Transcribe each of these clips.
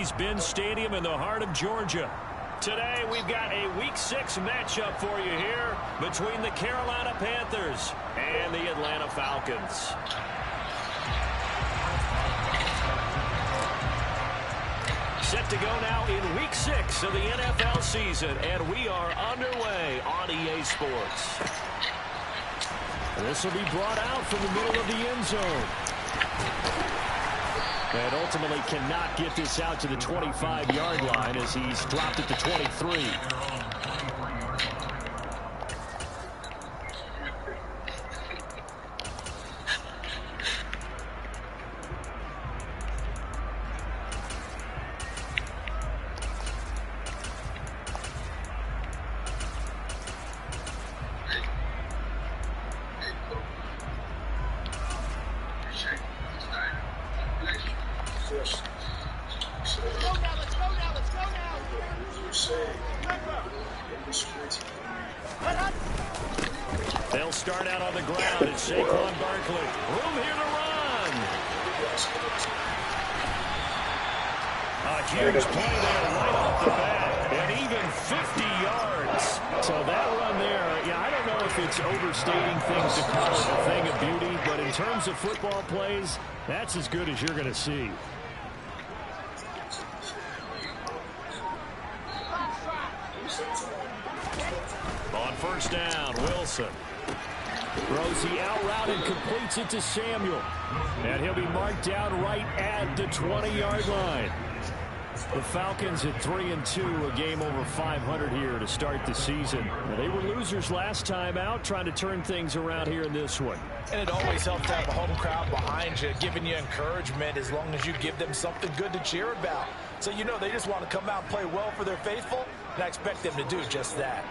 Mercedes-Benz Stadium in the heart of Georgia. Today, we've got a Week 6 matchup for you here between the Carolina Panthers and the Atlanta Falcons. Set to go now in Week 6 of the NFL season, and we are underway on EA Sports. This will be brought out from the middle of the end zone. And ultimately cannot get this out to the 25-yard line as he's dropped it to 23. They'll start out on the ground. It's Saquon Barkley. Room here to run. A huge play there right off the bat. And even 50 yards. So that run there, yeah, I don't know if it's overstating things to call it a thing of beauty, but in terms of football plays, that's as good as you're going to see. On first down, Wilson throws the out route and completes it to Samuel. And he'll be marked down right at the 20-yard line. The Falcons at 3-2, a game over 500 here to start the season. Well, they were losers last time out, trying to turn things around here in this one. And it always helps to have a home crowd behind you, giving you encouragement as long as you give them something good to cheer about. So you know they just want to come out and play well for their faithful, and I expect them to do just that.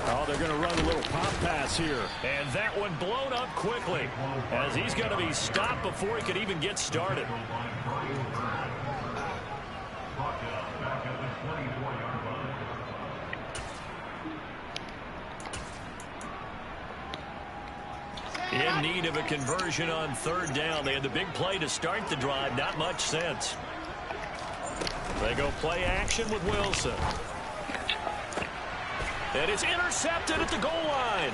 Oh, they're going to run a little pop pass here. And that one blown up quickly as he's going to be stopped before he could even get started. In need of a conversion on third down. They had the big play to start the drive. Not much sense. They go play action with Wilson. And it's intercepted at the goal line.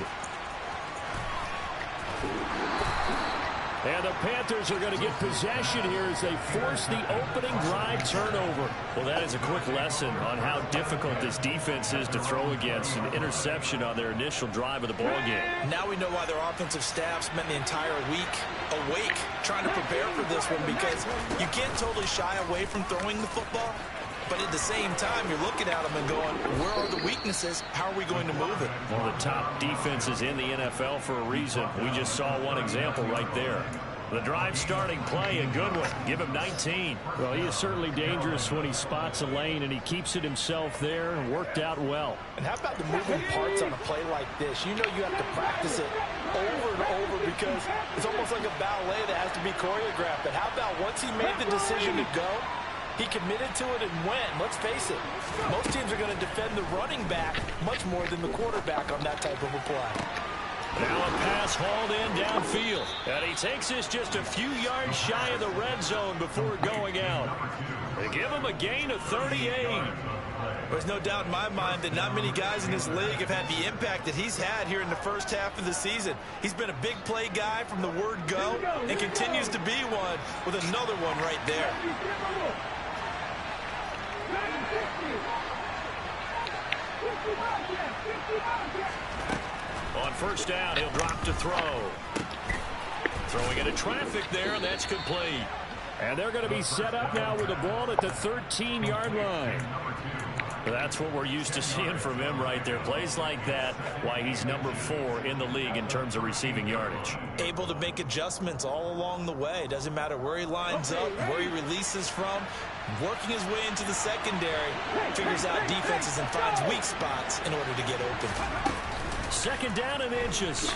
And the Panthers are going to get possession here as they force the opening drive turnover. Well, that is a quick lesson on how difficult this defense is to throw against. An interception on their initial drive of the ball game. Now we know why their offensive staff spent the entire week awake trying to prepare for this one, because you can't totally shy away from throwing the football. But at the same time, you're looking at them and going, where are the weaknesses? How are we going to move it? One of the top defenses in the NFL for a reason. We just saw one example right there. The drive starting play, a good one. Give him 19. Well, he is certainly dangerous when he spots a lane, and he keeps it himself there and worked out well. And how about the moving parts on a play like this? You know you have to practice it over and over because it's almost like a ballet that has to be choreographed. But how about once he made the decision to go, he committed to it and went. Let's face it, most teams are going to defend the running back much more than the quarterback on that type of a play. Now a pass hauled in downfield. And he takes this just a few yards shy of the red zone before going out. They give him a gain of 38. There's no doubt in my mind that not many guys in this league have had the impact that he's had here in the first half of the season. He's been a big play guy from the word go and continues to be one with another one right there. On first down, he'll drop to throw. Throwing into traffic there, and that's complete. And they're going to be set up now with the ball at the 13-yard line. That's what we're used to seeing from him right there. Plays like that, why he's number 4 in the league in terms of receiving yardage. Able to make adjustments all along the way. Doesn't matter where he lines up, where he releases from. Working his way into the secondary, figures out defenses and finds weak spots in order to get open. Second down and inches.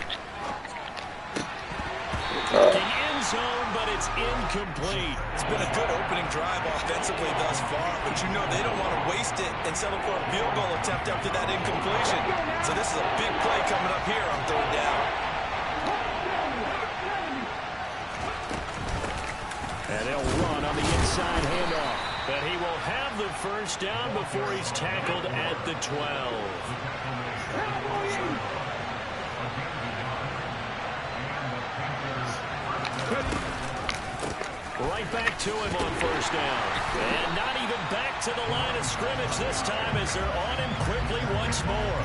Looking end zone, but it's incomplete. It's been a good opening drive offensively thus far, but you know they don't want to waste it and settle for a field goal attempt after that incompletion. the first down before he's tackled at the 12. Right back to him on first down. And not even back to the line of scrimmage this time as they're on him quickly once more.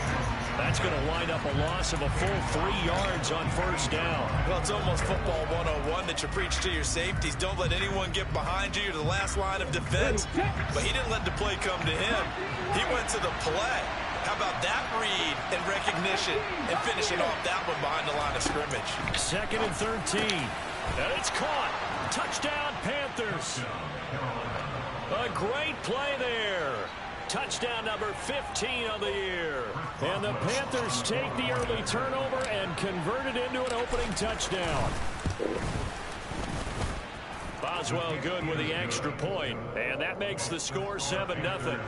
That's going to wind up a loss of a full 3 yards on first down. Well, it's almost football 101 that you preach to your safeties. Don't let anyone get behind you. You're the last line of defense. But he didn't let the play come to him. He went to the play. How about that read and recognition and finishing off that one behind the line of scrimmage? 2nd and 13. And it's caught. Touchdown, Panthers. A great play there. Touchdown number 15 of the year. And the Panthers take the early turnover and convert it into an opening touchdown. Boswell good with the extra point, and that makes the score 7-0.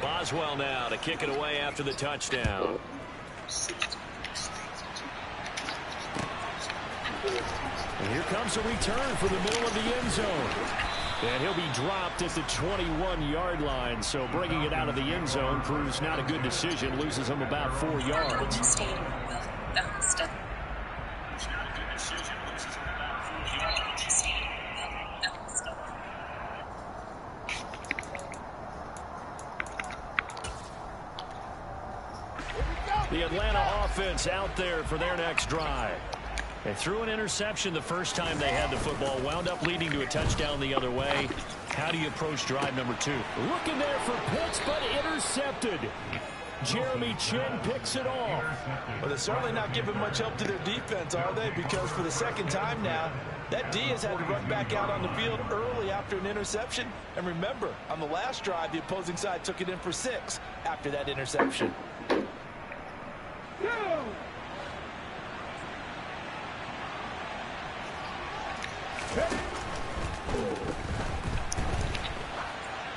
Boswell now to kick it away after the touchdown. And here comes a return for the middle of the end zone. And he'll be dropped at the 21-yard line, so bringing it out of the end zone proves not a good decision. Loses him about 4 yards. The Atlanta offense out there for their next drive. They threw an interception the first time they had the football, wound up leading to a touchdown the other way. How do you approach drive number 2? Looking there for Pitts, but intercepted. Jeremy Chin picks it off. Well, they're certainly not giving much help to their defense, are they? Because for the second time now, that D has had to run back out on the field early after an interception. And remember, on the last drive, the opposing side took it in for 6 after that interception.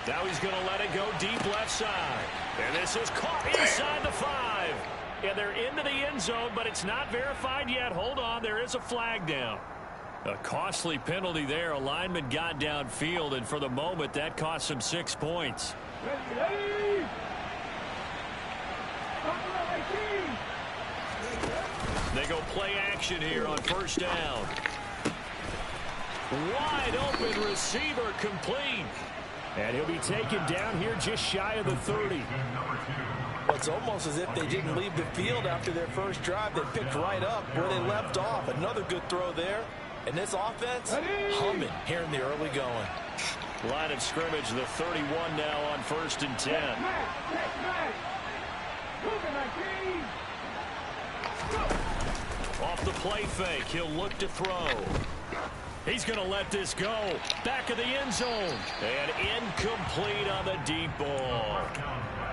Now he's going to let it go deep left side. And this is caught inside the 5. And they're into the end zone, but it's not verified yet. Hold on, there is a flag down. A costly penalty there. A lineman got downfield, and for the moment, that cost him 6 points. They go play action here on first down. Wide open receiver complete. And he'll be taken down here just shy of the 30. Well, it's almost as if they didn't leave the field after their first drive. They picked right up where they left off. Another good throw there. And this offense, humming here in the early going. Line of scrimmage, the 31 now on 1st and 10. Off the play fake, he'll look to throw. He's going to let this go. Back of the end zone. And incomplete on the deep ball.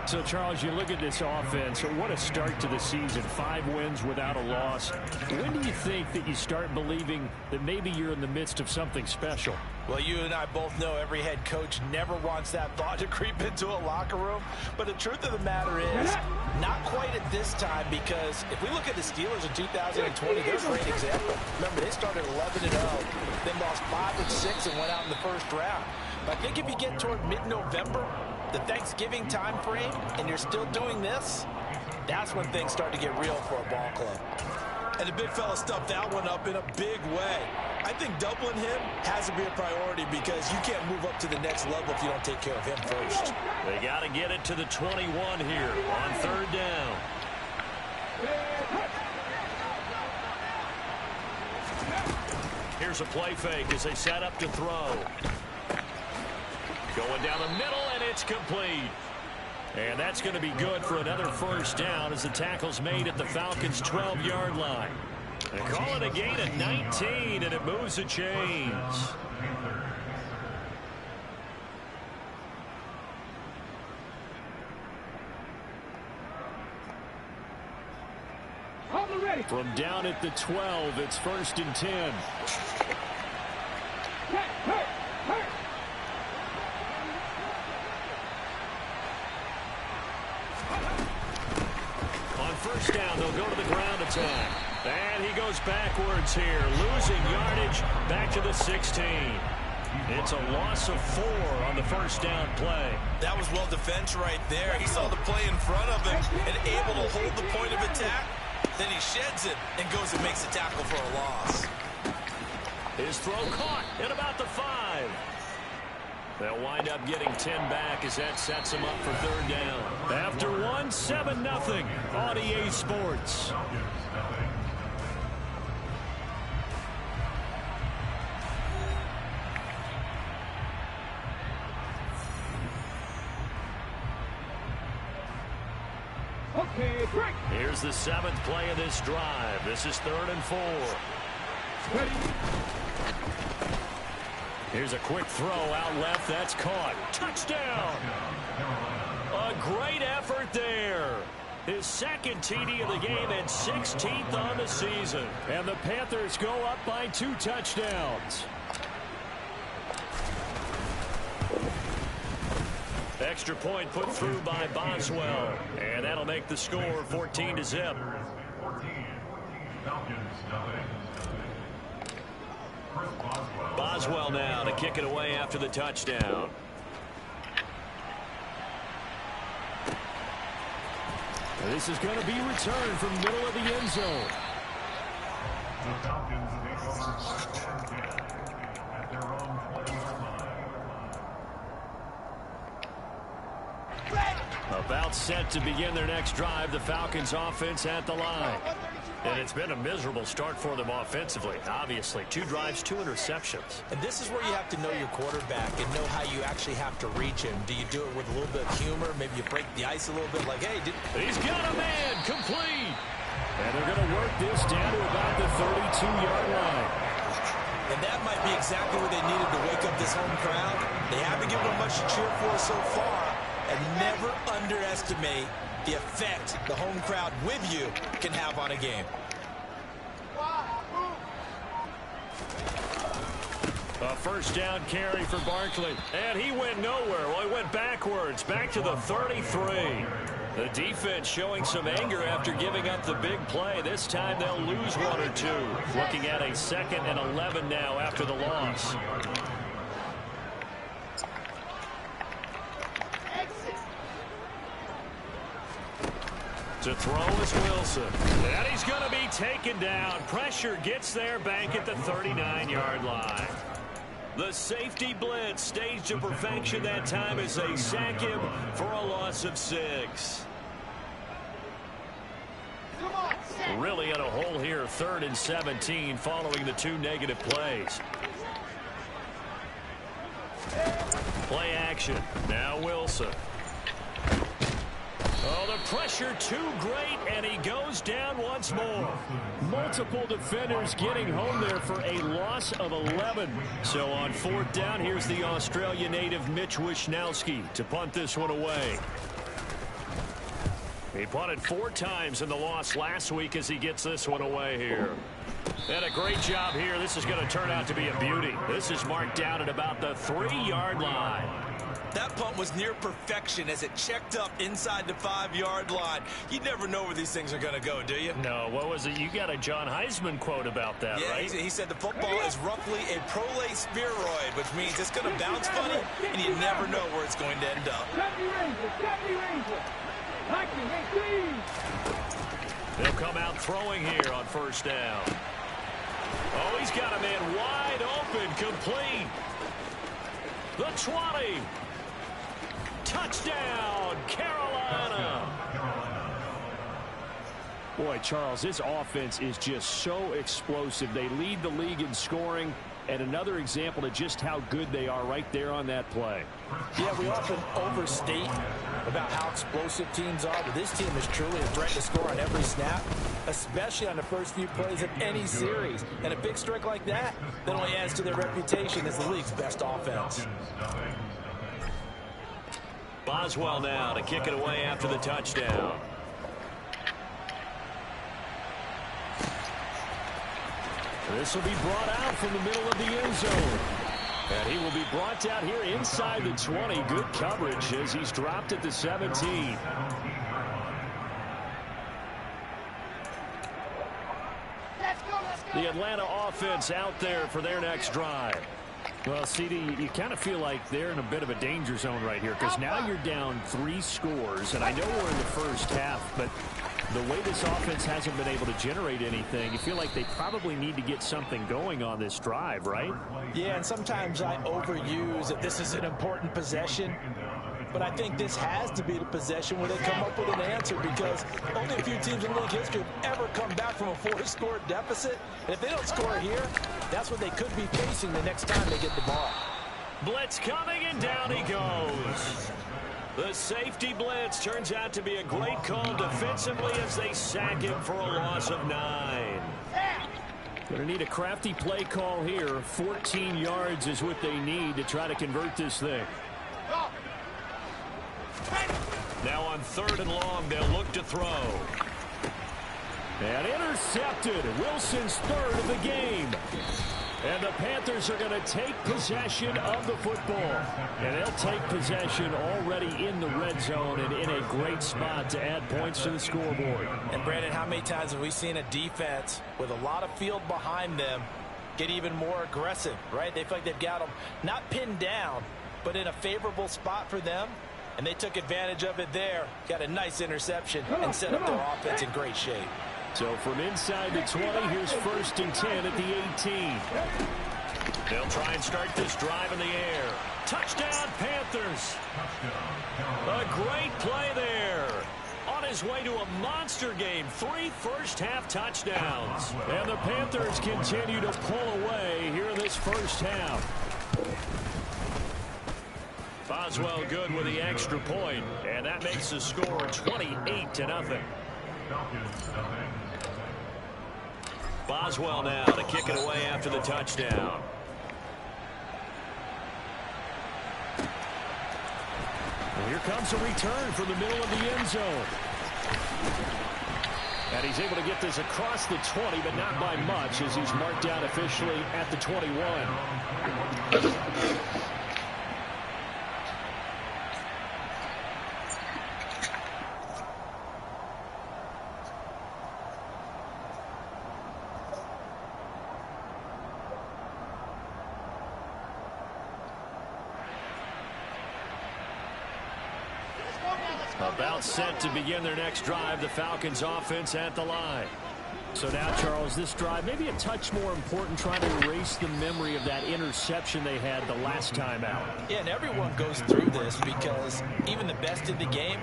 So, Charles, you look at this offense. What a start to the season. 5 wins without a loss. When do you think that you start believing that maybe you're in the midst of something special? Well, you and I both know every head coach never wants that thought to creep into a locker room. But the truth of the matter is, not quite at this time, because if we look at the Steelers in 2020, they're a great example. Remember, they started 11-0, then lost 5 and 6 and went out in the first round. But I think if you get toward mid-November, the Thanksgiving time frame, and you're still doing this, that's when things start to get real for a ball club. And the big fella stuffed that one up in a big way. I think doubling him has to be a priority because you can't move up to the next level if you don't take care of him first. They got to get it to the 21 here on 3rd down. Here's a play fake as they set up to throw. Going down the middle, and it's complete. And that's going to be good for another first down as the tackle's made at the Falcons' 12-yard line. They call it a gain of 19, and it moves the chains. From down at the 12, it's 1st and 10. On first down, they'll go to the ground attack. And he goes backwards here, losing yardage back to the 16. It's a loss of 4 on the first down play. That was well defense right there. He saw the play in front of him and able to hold the point of attack. Then he sheds it and goes and makes a tackle for a loss. His throw caught at about the 5. They'll wind up getting 10 back as that sets him up for third down. After one, 7-0 on EA Sports. Okay, break. Here's the 7th play of this drive. This is 3rd and 4. Ready. Here's a quick throw out left. That's caught. Touchdown. A great effort there. His second TD of the game and 16th on the season. And the Panthers go up by 2 touchdowns. Extra point put through by Boswell. And that'll make the score 14-0. Boswell now to kick it away after the touchdown. This is going to be returned from the middle of the end zone. The Falcons take over first and 10 at their own 20-yard line. About set to begin their next drive, the Falcons offense at the line. And it's been a miserable start for them offensively. Obviously, 2 drives, 2 interceptions. And this is where you have to know your quarterback and know how you actually have to reach him. Do you do it with a little bit of humor? Maybe you break the ice a little bit like, hey, he's got a man complete. And they're going to work this down to about the 32-yard line. And that might be exactly what they needed to wake up this home crowd. They haven't given them much to cheer for so far. And never underestimate the effect the home crowd with you can have on a game. A first down carry for Barkley. And he went nowhere. Well, he went backwards, back to the 33. The defense showing some anger after giving up the big play. This time they'll lose 1 or 2. Looking at a 2nd and 11 now after the loss. To throw is Wilson. And he's going to be taken down. Pressure gets there back at the 39-yard line. The safety blitz staged to perfection that time as they sack him for a loss of 6. Really in a hole here, 3rd and 17 following the 2 negative plays. Play action. Now Wilson. Oh, the pressure too great, and he goes down once more. Multiple defenders getting home there for a loss of 11. So on 4th down, here's the Australia native Mitch Wishnowsky to punt this one away. He punted 4 times in the loss last week as he gets this one away here. And a great job here. This is going to turn out to be a beauty. This is marked down at about the 3-yard line. That punt was near perfection as it checked up inside the 5-yard line. You never know where these things are going to go, do you? No, what was it? You got a John Heisman quote about that, yeah, right? He said the football is roughly a prolate spheroid, which means it's going to bounce funny, and you never know where it's going to end up. They'll come out throwing here on 1st down. Oh, he's got a man wide open, complete. The 20. Touchdown, Carolina. Boy, Charles, this offense is just so explosive. They lead the league in scoring, and another example of just how good they are right there on that play. Yeah, we often overstate about how explosive teams are, but this team is truly a threat to score on every snap, especially on the first few plays of any series. And a big strike like that only adds to their reputation as the league's best offense. Boswell now to kick it away after the touchdown. This will be brought out from the middle of the end zone. And he will be brought down here inside the 20. Good coverage as he's dropped at the 17. The Atlanta offense out there for their next drive. Well, CD, you kind of feel like they're in a bit of a danger zone right here because now you're down 3 scores, and I know we're in the first half, but the way this offense hasn't been able to generate anything, you feel like they probably need to get something going on this drive, right? Yeah, and sometimes I overuse that this is an important possession, but I think this has to be the possession where they come up with an answer because only a few teams in league history have ever come back from a 4-score deficit. And if they don't score here, that's what they could be facing the next time they get the ball. Blitz coming, and down he goes. The safety blitz turns out to be a great call defensively as they sack him for a loss of 9. Going to need a crafty play call here. 14 yards is what they need to try to convert this thing. Now on 3rd and long, they'll look to throw. And intercepted. Wilson's 3rd of the game. And the Panthers are going to take possession of the football. And they'll take possession already in the red zone and in a great spot to add points to the scoreboard. And Brandon, how many times have we seen a defense with a lot of field behind them get even more aggressive, right? They feel like they've got them not pinned down, but in a favorable spot for them. And they took advantage of it there. Got a nice interception and set up their offense in great shape. So from inside the 20, here's 1st and 10 at the 18. They'll try and start this drive in the air. Touchdown, Panthers. A great play there. On his way to a monster game, 3 first-half touchdowns. And the Panthers continue to pull away here in this first half. Boswell good with the extra point, and that makes the score 28-0. Boswell now to kick it away after the touchdown. And here comes a return from the middle of the end zone. And he's able to get this across the 20, but not by much as he's marked down officially at the 21. About set to begin their next drive, the Falcons offense at the line. So now, Charles, this drive maybe a touch more important, trying to erase the memory of that interception they had the last time out. Yeah, and everyone goes through this because even the best in the game,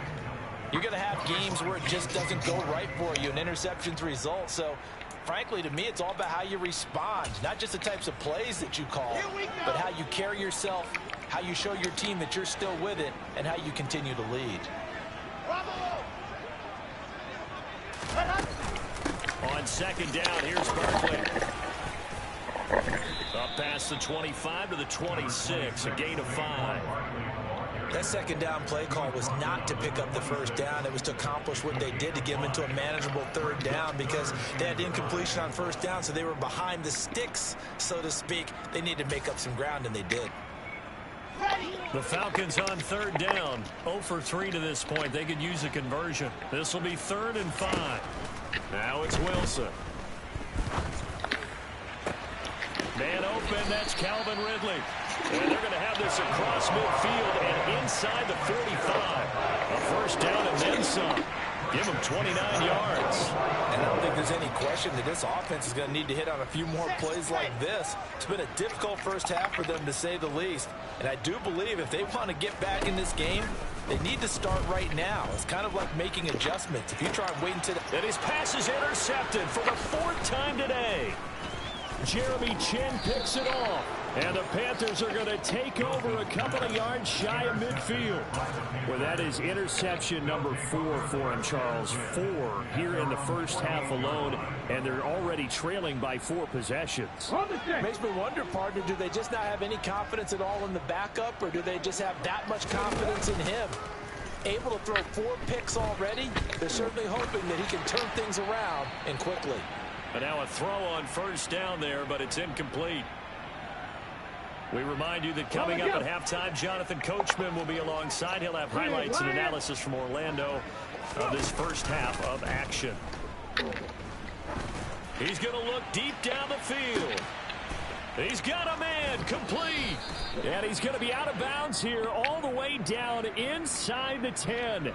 you're going to have games where it just doesn't go right for you, and interceptions result. So, frankly, to me, it's all about how you respond, not just the types of plays that you call, but how you carry yourself, how you show your team that you're still with it, and how you continue to lead. On 2nd down, here's Barkley. Up past the 25 to the 26, a gain of 5. That 2nd down play call was not to pick up the 1st down. It was to accomplish what they did to get them into a manageable 3rd down because they had incompletion on 1st down, so they were behind the sticks, so to speak. They needed to make up some ground, and they did. The Falcons on 3rd down, 0 for 3 to this point. They could use a conversion. This will be 3rd and 5. Now it's Wilson. Man open, that's Calvin Ridley. And they're going to have this across midfield and inside the 45. A 1st down and then some. Give them 29 yards. And I don't think there's any question that this offense is going to need to hit on a few more plays like this. It's been a difficult first half for them, to say the least. And I do believe if they want to get back in this game, they need to start right now. It's kind of like making adjustments. If you try and wait until... And his pass is intercepted for the 4th time today. Jeremy Chin picks it off. And the Panthers are going to take over a couple of yards shy of midfield. Well, that is interception number 4 for him, Charles. 4 here in the first half alone, and they're already trailing by 4 possessions. Makes me wonder, partner, do they just not have any confidence at all in the backup, or do they just have that much confidence in him? Able to throw 4 picks already, they're certainly hoping that he can turn things around and quickly. And now a throw on 1st down there, but it's incomplete. We remind you that coming up at halftime, Jonathan Coachman will be alongside. He'll have highlights and analysis from Orlando of this first half of action. He's going to look deep down the field. He's got a man, complete. And he's going to be out of bounds here all the way down inside the 10.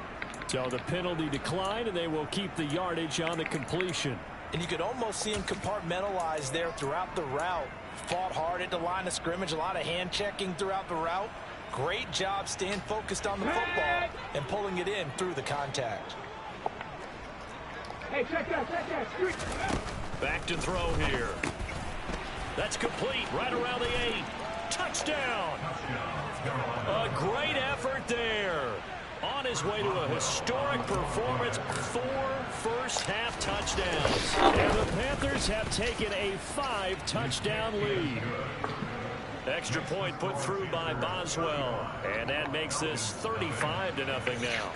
So the penalty declined, and they will keep the yardage on the completion. And you could almost see him compartmentalize there throughout the route. Fought hard at the line of scrimmage, a lot of hand checking throughout the route. Great job staying focused on the football and pulling it in through the contact. Hey, check that. Back to throw here. That's complete right around the 8. Touchdown. A great effort there. On his way to a historic performance, 4 first-half touchdowns. And the Panthers have taken a 5-touchdown lead. Extra point put through by Boswell. And that makes this 35-0 now.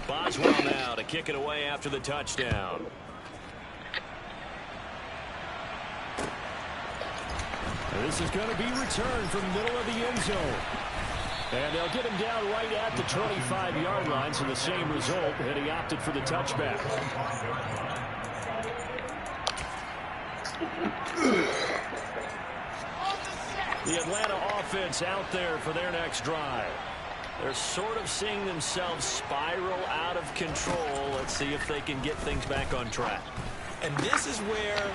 Boswell now to kick it away after the touchdown. And this is going to be returned from the middle of the end zone. And they'll get him down right at the 25-yard line, so the same result, and he opted for the touchback. The Atlanta offense out there for their next drive. They're sort of seeing themselves spiral out of control. Let's see if they can get things back on track. And this is where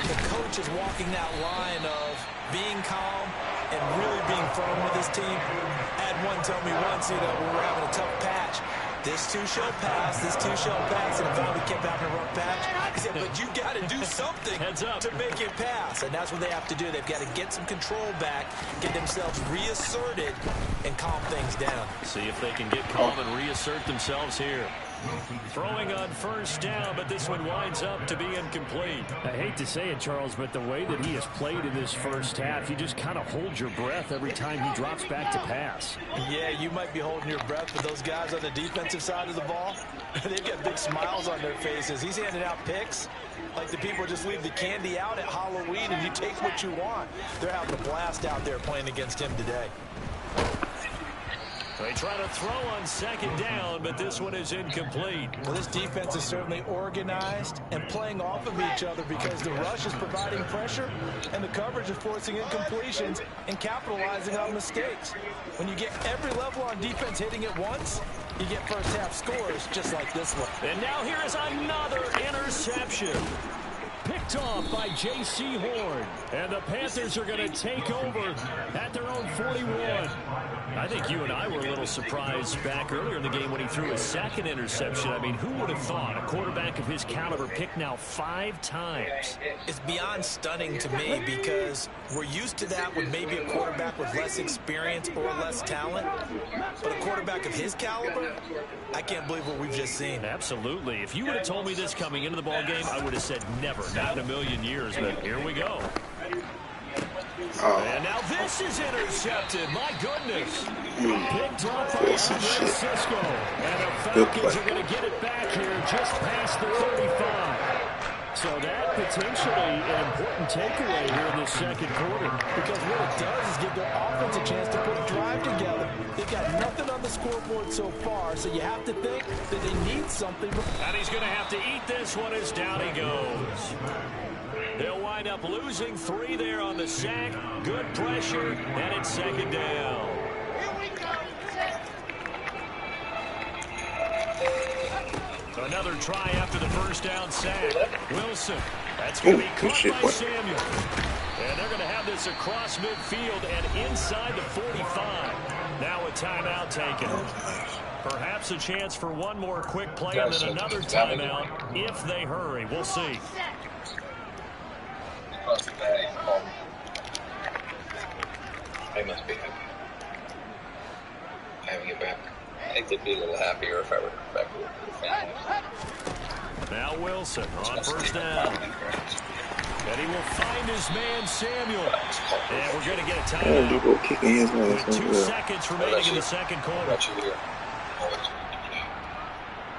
the coach is walking that line of being calm and really being firm with his team. I had one tell me once, when we were having a tough patch, this too shall pass, this too shall pass, and finally kept having a rough patch. He said, but you got to do something to make it pass, and that's what they have to do. They've got to get some control back, get themselves reasserted, and calm things down. See if they can get calm and reassert themselves here. Throwing on first down, but this one winds up to be incomplete. I hate to say it, Charles, but the way that he has played in this first half, you just kind of hold your breath every time he drops back to pass. Yeah, you might be holding your breath, but those guys on the defensive side of the ball, they've got big smiles on their faces. He's handing out picks like the people just leave the candy out at Halloween and you take what you want. They're having a blast out there playing against him today. They try to throw on second down, but this one is incomplete. Well, this defense is certainly organized and playing off of each other because the rush is providing pressure and the coverage is forcing incompletions and capitalizing on mistakes. When you get every level on defense hitting at once, you get first half scores just like this one. And now here is another interception. Picked off by J.C. Horn. And the Panthers are going to take over at their own 41. I think you and I were a little surprised back earlier in the game when he threw his second interception. I mean, who would have thought a quarterback of his caliber picked now 5 times? It's beyond stunning to me because we're used to that with maybe a quarterback with less experience or less talent. But a quarterback of his caliber, I can't believe what we've just seen. Absolutely. If you would have told me this coming into the ball game, I would have said never, not in a million years. But here we go. And now this is intercepted. My goodness. Picked up by Cisco. And the Falcons are going to get it back here just past the 35. So that potentially an important takeaway here in the second quarter. Because what it does is give their offense a chance to put a drive together. They've got nothing on the scoreboard so far, so you have to think that they need something. And he's going to have to eat this one as down he goes. They'll wind up losing 3 there on the sack. Good pressure, and it's second down. Another try after the first down sack. Wilson. That's going to be caught by Samuel. And they're going to have this across midfield and inside the 45. Now a timeout taken. Perhaps a chance for one more quick play and then another timeout if they hurry. We'll see. I must be happy. Having it back. I think they'd be a little happier if I were back with the family. Now Wilson on first down. And he will find his man Samuel. And we're going to get a timeout. With 2 seconds remaining in the second quarter.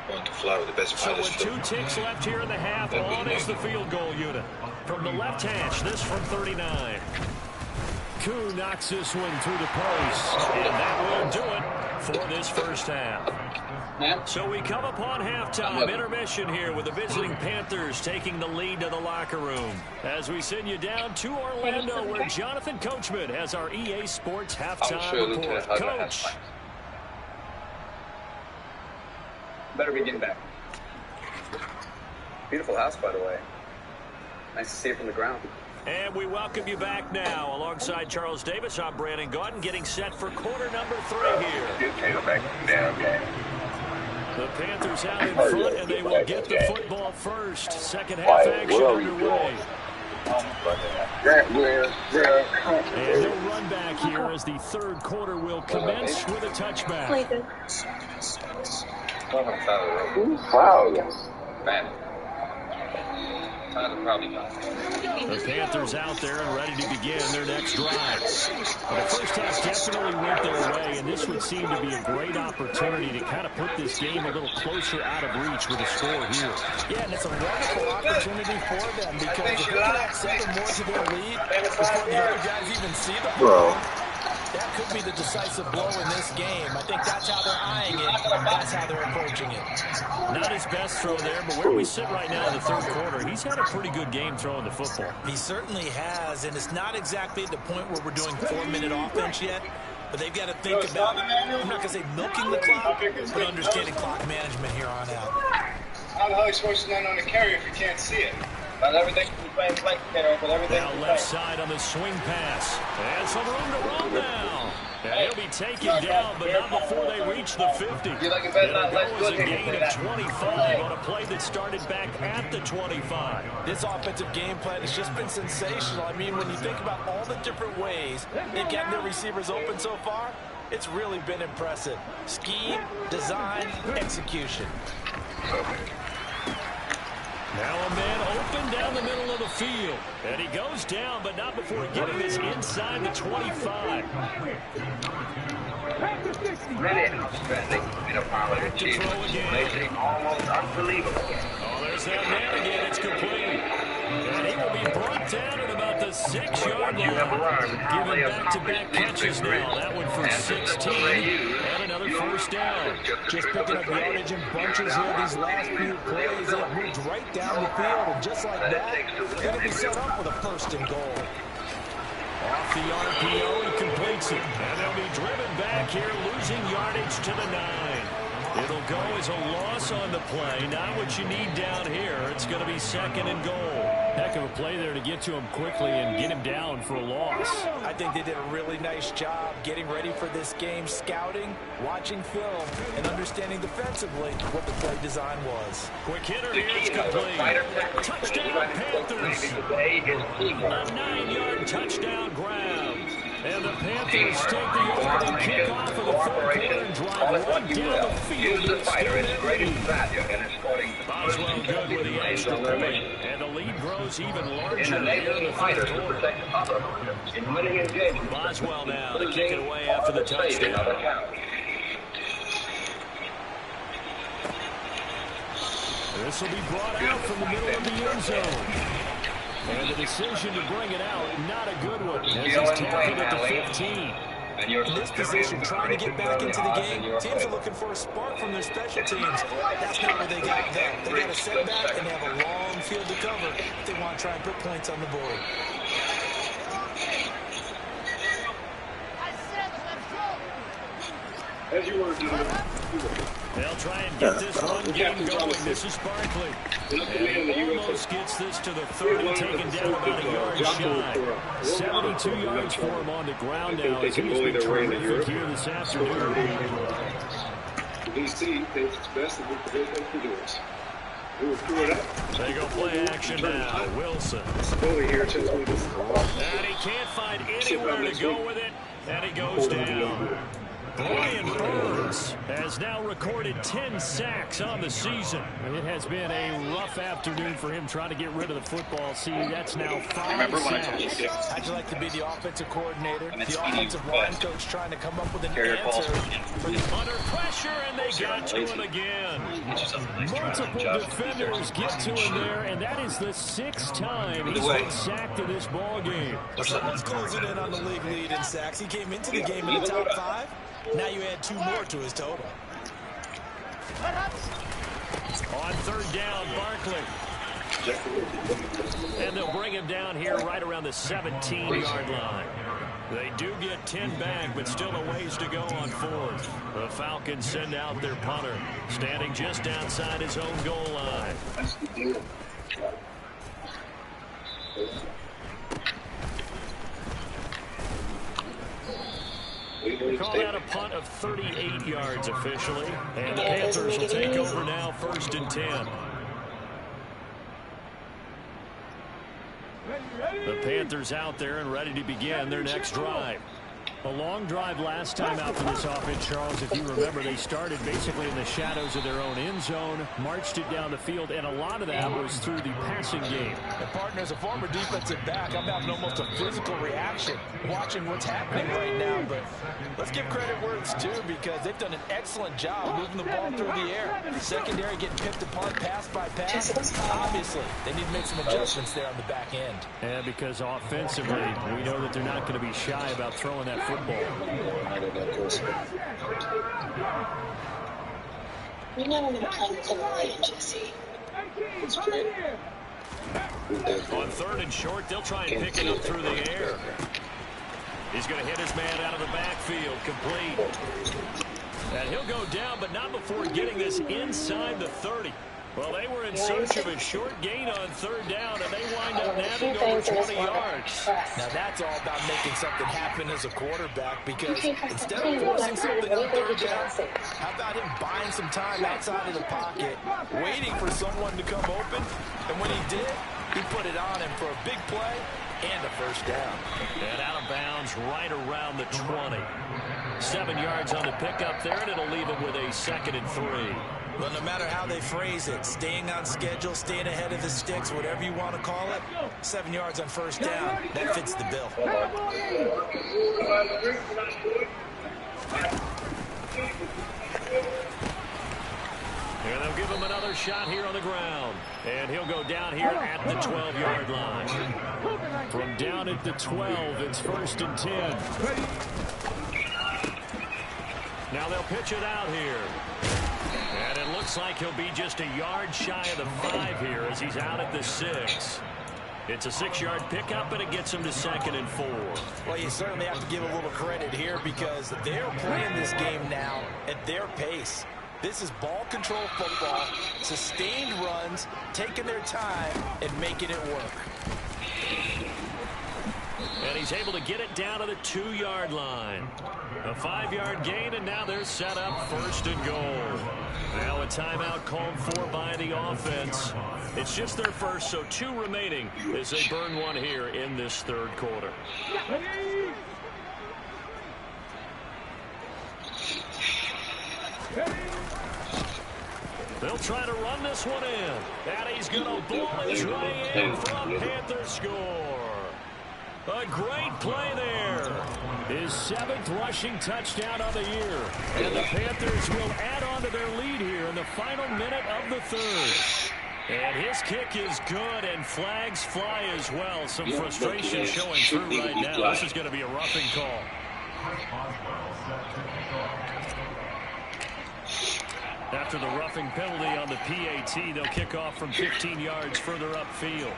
Going to fly with the best so with 2 ticks left here in the half, on is the field goal unit. From the left hash, this from 39. Koo knocks this one through the post. And that will do it for this first half. So we come upon halftime, intermission here with the visiting Panthers taking the lead to the locker room. As we send you down to Orlando, where Jonathan Coachman has our EA Sports halftime report. Coach. Better be getting back. Beautiful house, by the way. Nice to see it from the ground. And we welcome you back now. Alongside Charles Davis, I'm Brandon Gaudin, getting set for quarter number 3 here. The Panthers out in front, and they will get the football first. Second half action underway. And no run back here as the third quarter will commence with a touchback. Man. The Panthers out there and ready to begin their next drive. Well, the first half definitely went their way, and this would seem to be a great opportunity to kind of put this game a little closer out of reach with a score here. Yeah, and it's a wonderful opportunity for them because if they can add 7 more to their lead before the other guys even see the ball, that could be the decisive blow in this game. I think that's how they're eyeing it. That's how they're approaching it. Not his best throw there, but where we sit right now in the third quarter, he's had a pretty good game throwing the football. He certainly has, and it's not exactly at the point where we're doing 4-minute offense yet, but they've got to think about, I'm not going to say milking the clock, but understanding clock management here on out. How the hell are you supposed to land on the carrier if you can't see it? Not everything can be playing flank, but everything. Now left side on the swing pass. And some room to run now. And he'll be taken down, but not before they reach the 50. It'll go as a gain of 25 on a play that started back at the 25. This offensive game plan has just been sensational. I mean, when you think about all the different ways they've gotten their receivers open so far, it's really been impressive. Scheme, design, execution. Now a man open down the middle of the field. And he goes down, but not before getting this inside the 25. Really outstanding. To throw again. Almost unbelievable. Oh, there's that man again. It's complete. And he will be brought down at about the 6-yard line. Given back-to-back catches now. That one for 16. And another first down. Just picking up yardage in bunches here these last few plays. It moved right down the field, and just like that, they're going to be set up with a first and goal. Off the RPO, he completes it. And they'll be driven back here, losing yardage to the 9. It'll go as a loss on the play. Not what you need down here. It's going to be second and goal. Heck of a play there to get to him quickly and get him down for a loss. I think they did a really nice job getting ready for this game, scouting, watching film, and understanding defensively what the play design was. Quick hitter here, it's complete. Touchdown, Panthers. A 9-yard touchdown grab. And the Panthers take the opening kickoff of the third quarter and drive right down the field to extend lead. Boswell good with the extra point, and the lead grows even larger here in the third quarter. Boswell now to kick it away after the touchdown. This will be brought out from the middle of the end zone. And the decision to bring it out, not a good one, as he's tackled at the 15. In this position, trying to get back into the game, teams are looking for a spark from their special teams. That's not what they got though. They got a setback, and they have a long field to cover if they want to try and put points on the board. As you want to do it. They'll try and get this run game going. This is Barkley. And almost gets this to the 30, taken down about a yard shy. 72 yards for him on the ground now as he's been terrific here this afternoon. DC thinks it's best to move the business to do it. We will screw it up. They go play action now. Wilson. Slowly here since we just. And he can't find anywhere to go with it. And he goes down. Brian Burns has now recorded 10 sacks on the season. It has been a rough afternoon for him trying to get rid of the football. See, that's now 5 sacks. How'd you like to be the offensive coordinator, the offensive line coach trying to come up with an answer for the under pressure, and they got to him again. Multiple defenders get to him there, and that is the 6th time he's been sacked in this ball game. Someone's closing in on the league lead in sacks. He came into the game in the top 5. Now you add 2 more to his total. On third down, Barkley. And they'll bring him down here right around the 17-yard line. They do get 10 back, but still a ways to go on fourth. The Falcons send out their punter, standing just outside his own goal line. They call that a punt of 38 yards officially. And the Panthers will take over now, 1st and 10. The Panthers out there and ready to begin their next drive. A long drive last time out for this offense, Charles. If you remember, they started basically in the shadows of their own end zone, marched it down the field, and a lot of that was through the passing game. And partner, as a former defensive back, I'm having almost a physical reaction watching what's happening right now. But let's give credit where it's due, because they've done an excellent job moving the ball through the air. Secondary getting picked apart pass by pass. Obviously, they need to make some adjustments there on the back end. And because offensively, we know that they're not going to be shy about throwing that football. We know we're going to play with the lion, Jesse. On third and short, they'll try and pick it up through the air. He's going to hit his man out of the backfield, complete. And he'll go down, but not before getting this inside the 30. Well, they were in search of a short gain on third down, and they wind up nabbing over 20 yards. Now, that's all about making something happen as a quarterback, because instead of forcing something on third down, how about him buying some time outside of the pocket, waiting for someone to come open, and when he did, he put it on him for a big play and a first down. And out of bounds right around the 20. 7 yards on the pickup there, and it'll leave him with a 2nd and 3. Well, no matter how they phrase it, staying on schedule, staying ahead of the sticks, whatever you want to call it, 7 yards on first down, that fits the bill. And they'll give him another shot here on the ground. And he'll go down here at the 12-yard line. From down at the 12, it's 1st and 10. Now they'll pitch it out here. And it looks like he'll be just a yard shy of the 5 here as he's out at the 6. It's a 6-yard pickup, and it gets him to 2nd and 4. Well, you certainly have to give a little credit here, because they're playing this game now at their pace. This is ball control football, sustained runs, taking their time and making it work. And he's able to get it down to the 2-yard line. A 5-yard gain, and now they're set up 1st and goal. Now a timeout called for by the offense. It's just their first, so 2 remaining as they burn one here in this 3rd quarter. They'll try to run this one in. And he's going to blow his way in from Panthers score. A great play there. His 7th rushing touchdown of the year. And the Panthers will add on to their lead here in the final minute of the 3rd. And his kick is good, and flags fly as well. Some frustration showing through right now. This is going to be a roughing call. After the roughing penalty on the PAT, they'll kick off from 15 yards further upfield.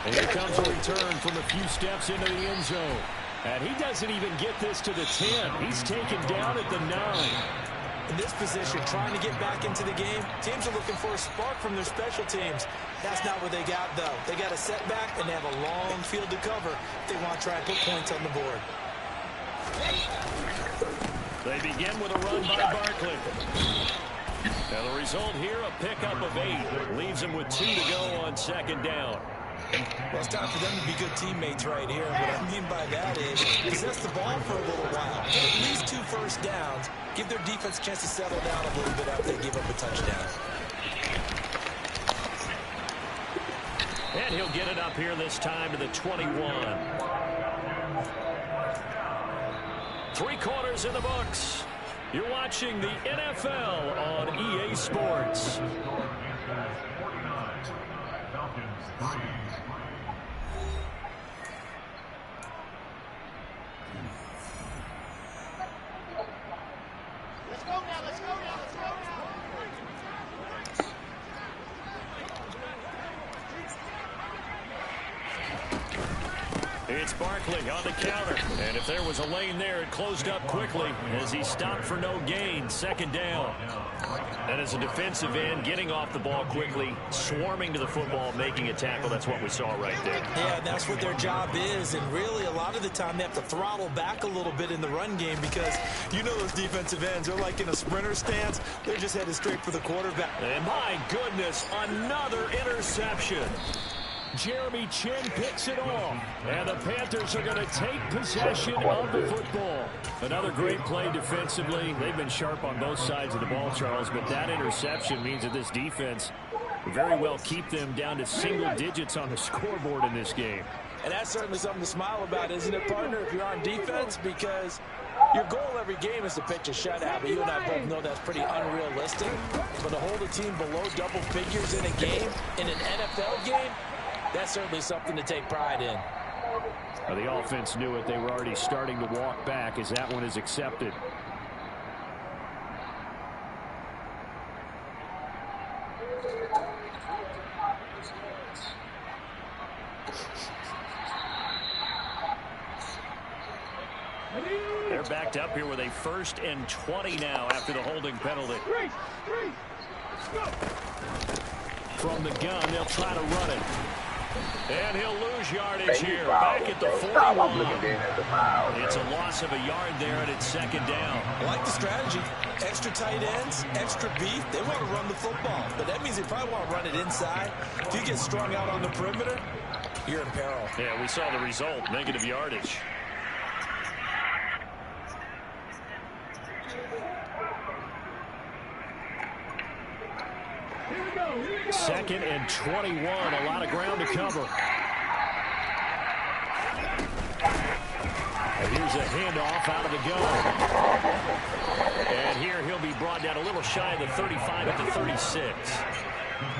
And here comes a return from a few steps into the end zone. And he doesn't even get this to the 10. He's taken down at the 9. In this position, trying to get back into the game, teams are looking for a spark from their special teams. That's not what they got, though. They got a setback, and they have a long field to cover if they want to try and put points on the board. They begin with a run by Barkley. Now the result here, a pickup of 8. Leaves them with 2 to go on 2nd down. Well, it's time for them to be good teammates right here. What I mean by that is possess the ball for a little while. Get at least 2 first downs. Give their defense a chance to settle down a little bit after they give up a touchdown. And he'll get it up here this time to the 21. 3 quarters in the books. You're watching the NFL on EA Sports. quickly on the counter. And if there was a lane there, it closed up quickly as he stopped for no gain. Second down. And as a defensive end, getting off the ball quickly, swarming to the football, making a tackle. That's what we saw right there. Yeah, that's what their job is. And really, a lot of the time, they have to throttle back a little bit in the run game because you know those defensive ends, they're like in a sprinter stance. They're just headed straight for the quarterback. And my goodness, another interception. Jeremy Chin picks it off. And the Panthers are going to take possession of the football. Another great play defensively. They've been sharp on both sides of the ball, Charles, but that interception means that this defense very well keep them down to single digits on the scoreboard in this game. And that's certainly something to smile about, isn't it, partner, if you're on defense? Because your goal every game is to pitch a shutout, but you and I both know that's pretty unrealistic. But to hold a team below double figures in a game, in an NFL game, that's certainly something to take pride in. Well, the offense knew it. They were already starting to walk back as that one is accepted. They're backed up here with a 1st and 20 now after the holding penalty. From the gun, they'll try to run it. And he'll lose yardage here. Back at the 41. It's a loss of a yard there, and it's 2nd down. I like the strategy. Extra tight ends, extra beef. They want to run the football, but that means they probably want to run it inside. If you get strung out on the perimeter, you're in peril. Yeah, we saw the result, negative yardage. Second and 21, a lot of ground to cover. And here's a handoff out of the gun. And here he'll be brought down a little shy of the 35 at the 36.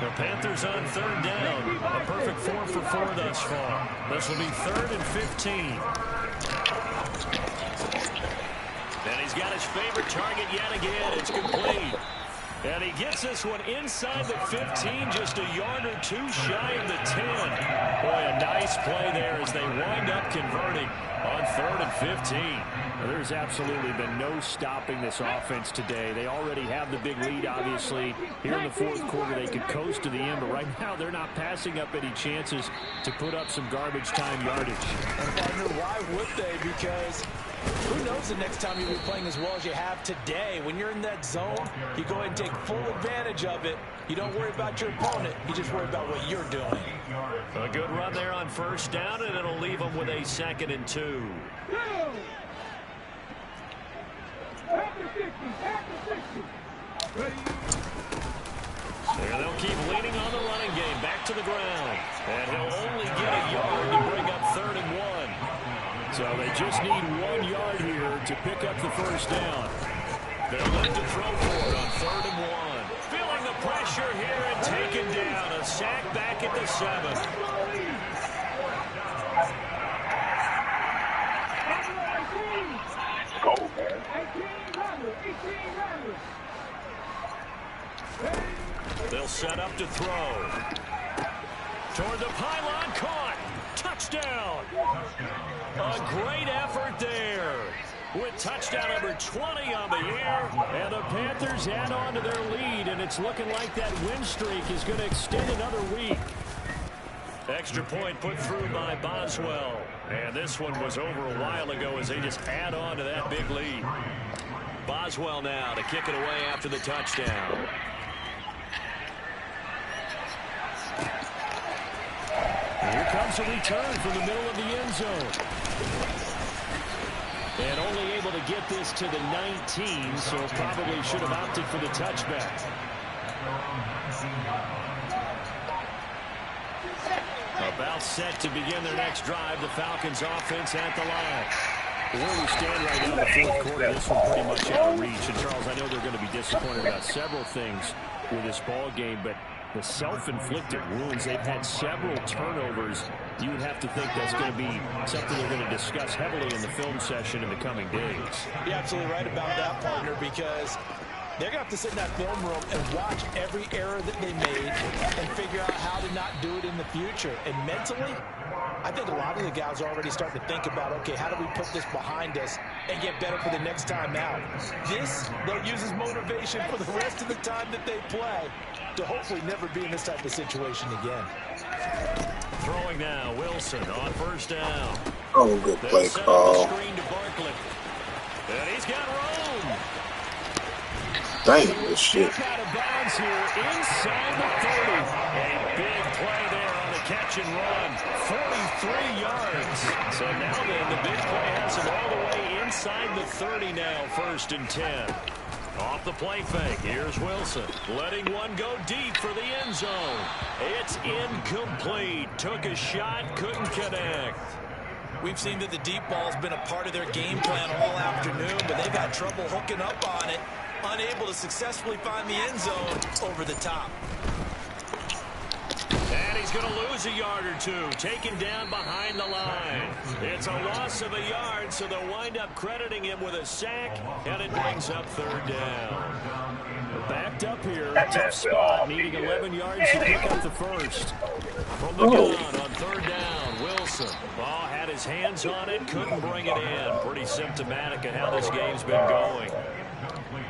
The Panthers on 3rd down. A perfect 4 for 4 thus far. This will be 3rd and 15. And he's got his favorite target yet again. It's complete. And he gets this one inside the 15, just a yard or two shy of the 10. Boy, a nice play there as they wind up converting on 3rd and 15. Well, there's absolutely been no stopping this offense today. They already have the big lead, obviously. Here in the 4th quarter, they could coast to the end, but right now they're not passing up any chances to put up some garbage time yardage. And partner, why would they? Because who knows the next time you'll be playing as well as you have today. When you're in that zone, you go ahead and take full advantage of it. You don't worry about your opponent. You just worry about what you're doing. A good run there on 1st down, and it'll leave them with a 2nd and 2. And they'll keep leaning on the running game. Back to the ground. And he'll only get a yard to bring up 3rd and 1. So they just need 1 yard here to pick up the 1st down. They'll look to throw for it on 3rd and 1. Feeling the pressure here and taken down. A sack back at the 7. They'll set up to throw. Toward the pylon, caught. Touchdown. A great effort there. With touchdown number 20 on the year. And the Panthers add on to their lead. And it's looking like that win streak is going to extend another week. Extra point put through by Boswell. And this one was over a while ago as they just add on to that big lead. Boswell now to kick it away after the touchdown. Here comes a return from the middle of the end zone. And only able to get this to the 19, so probably should have opted for the touchback. About set to begin their next drive. The Falcons offense at the line. Where we stand right now in the 4th quarter, this one pretty much out of reach. And Charles, I know they're going to be disappointed about several things with this ball game, but the self-inflicted wounds, they've had several turnovers. You would have to think that's going to be something they're going to discuss heavily in the film session in the coming days. You're absolutely right about that, partner, because they're going to have to sit in that film room and watch every error that they made and figure out how to not do it in the future. And mentally, I think a lot of the guys are already starting to think about, okay, how do we put this behind us and get better for the next time out? This, they'll use as motivation for the rest of the time that they play to hopefully never be in this type of situation again. Throwing now, Wilson on first down. Oh, good play call. Screen to Barkley. And he's got room. Dang, this shit. Out of bounds here inside the 30. A big play there on the catch and run. 43 yards. So now then, the big play has him all the way inside the 30 now, 1st and 10. Off the play fake, here's Wilson. Letting one go deep for the end zone. It's incomplete. Took a shot, couldn't connect. We've seen that the deep ball's been a part of their game plan all afternoon, but they've had trouble hooking up on it. Unable to successfully find the end zone over the top. And he's going to lose a yard or two, taken down behind the line. It's a loss of a yard, so they'll wind up crediting him with a sack, and it brings up 3rd down. Backed up here, tough spot, needing 11 yards to pick up the first. From the gun on 3rd down, Wilson. Ball had his hands on it, couldn't bring it in. Pretty symptomatic of how this game's been going.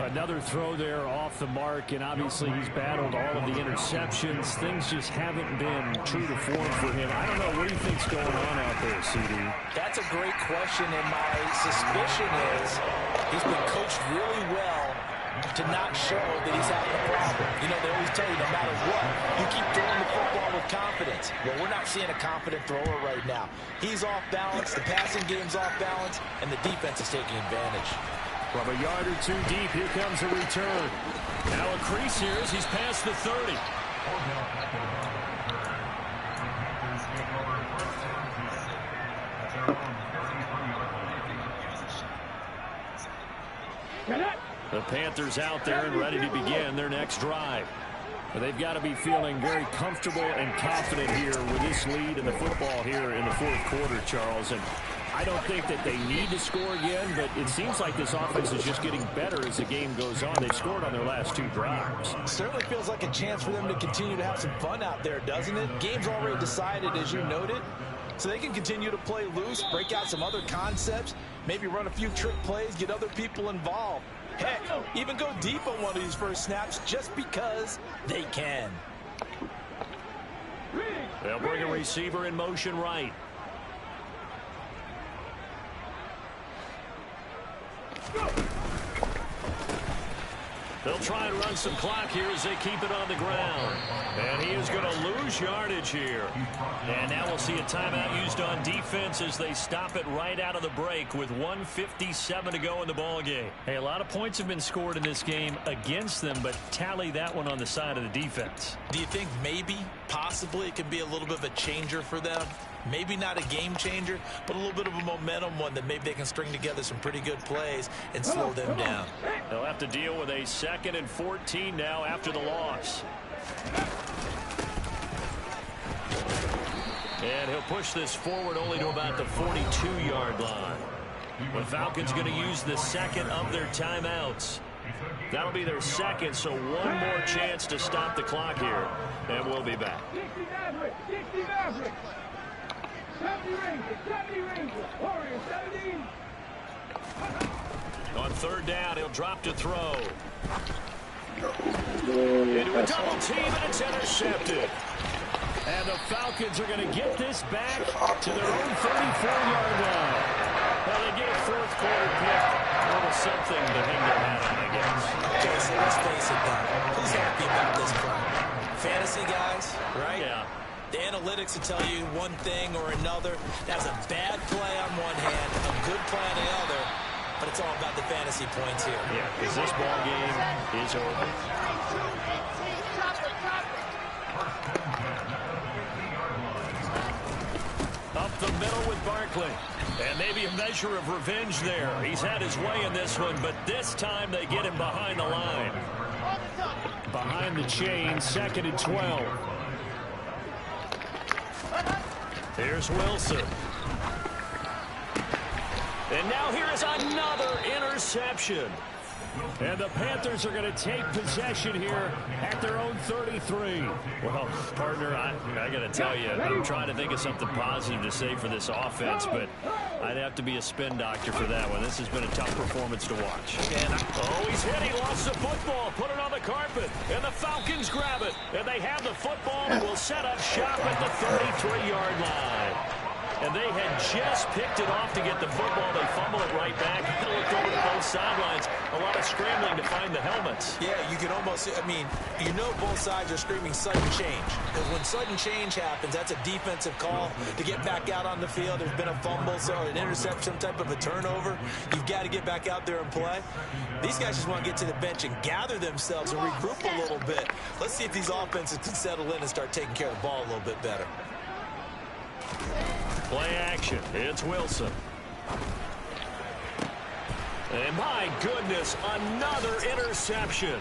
Another throw there off the mark, and obviously he's battled all of the interceptions. Things just haven't been true to form for him. I don't know what do you think's going on out there, CD? That's a great question, and my suspicion is he's been coached really well to not show that he's having a problem. You know, they always tell you no matter what, you keep throwing the football with confidence. Well, we're not seeing a confident thrower right now. He's off balance, the passing game's off balance, and the defense is taking advantage. From a yard or two deep, here comes a return. Now a crease here as he's past the 30. The Panthers out there and ready to begin their next drive. They've got to be feeling very comfortable and confident here with this lead in the football here in the 4th quarter, Charles. And I don't think that they need to score again, but it seems like this offense is just getting better as the game goes on. They've scored on their last 2 drives. Certainly feels like a chance for them to continue to have some fun out there, doesn't it? Game's already decided, as you noted, so they can continue to play loose, break out some other concepts, maybe run a few trick plays, get other people involved. Heck, even go deep on one of these first snaps just because they can. They'll bring a receiver in motion right. They'll try and run some clock here as they keep it on the ground. And he is going to lose yardage here. And now we'll see a timeout used on defense as they stop it right out of the break with 1:57 to go in the ball game. Hey, a lot of points have been scored in this game against them, but tally that one on the side of the defense. Do you think maybe, possibly, it could be a little bit of a changer for them? Maybe not a game changer, but a little bit of a momentum one that maybe they can string together some pretty good plays and slow them down. They'll have to deal with a 2nd and 14 now after the loss. And he'll push this forward only to about the 42-yard line. The Falcons going to use the 2nd of their timeouts. That'll be their 2nd, so one more chance to stop the clock here. And we'll be back. 70 Rangers, Warriors 17. On 3rd down, he'll drop to throw. Into a double team, and it's intercepted. And the Falcons are going to get this back to their own 34-yard line. Well, they get a 4th quarter pick. A little something to hang their hat on, I guess. Jason, let's face it, though. Who's happy about this play? Fantasy guys, right? Yeah. The analytics will tell you one thing or another. That's a bad play on one hand, a good play on the other, but it's all about the fantasy points here. Yeah, because this ball game is over. Up the middle with Barkley. And maybe a measure of revenge there. He's had his way in this one, but this time they get him behind the line. Behind the chain, 2nd and 12. Here's Wilson. And now here is another interception. And the Panthers are going to take possession here at their own 33. Well, partner, I got to tell you, I'm trying to think of something positive to say for this offense, but I'd have to be a spin doctor for that one. This has been a tough performance to watch. And he's hit. He lost the football. Put it on the carpet. And the Falcons grab it. And they have the football and will set up shop at the 33-yard line. And they had just picked it off to get the football. They fumble it right back. They looked over to both sidelines. A lot of scrambling to find the helmets. Yeah, you can almost, both sides are screaming sudden change. Because when sudden change happens, that's a defensive call to get back out on the field. There's been a fumble, so an interception, some type of a turnover. You've got to get back out there and play. These guys just want to get to the bench and gather themselves and regroup a little bit. Let's see if these offenses can settle in and start taking care of the ball a little bit better. Play action. It's Wilson. And my goodness, another interception.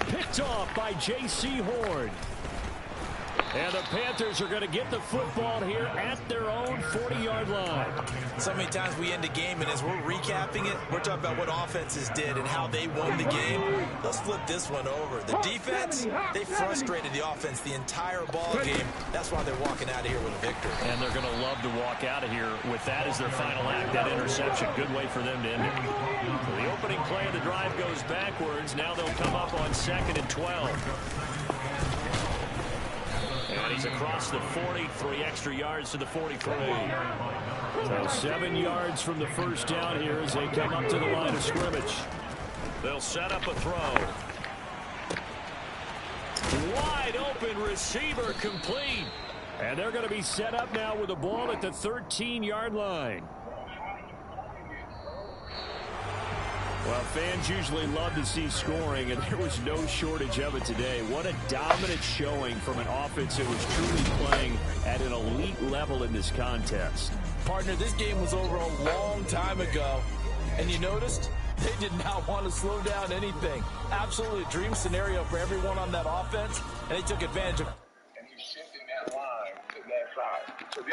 Picked off by J.C. Horn. And the Panthers are going to get the football here at their own 40-yard line. So many times we end the game, and as we're recapping it, we're talking about what offenses did and how they won the game. Let's flip this one over. The defense, they frustrated the offense the entire ball game. That's why they're walking out of here with a victory. And they're going to love to walk out of here with that as their final act, that interception. Good way for them to end it. So the opening play of the drive goes backwards. Now they'll come up on 2nd and 12. And he's across the 40, 3 extra yards to the 43. So 7 yards from the first down here as they come up to the line of scrimmage. They'll set up a throw. Wide open receiver complete. And they're going to be set up now with the ball at the 13-yard line. Well, fans usually love to see scoring, and there was no shortage of it today. What a dominant showing from an offense that was truly playing at an elite level in this contest. Partner, this game was over a long time ago, and you noticed they did not want to slow down anything. Absolutely a dream scenario for everyone on that offense, and they took advantage of it.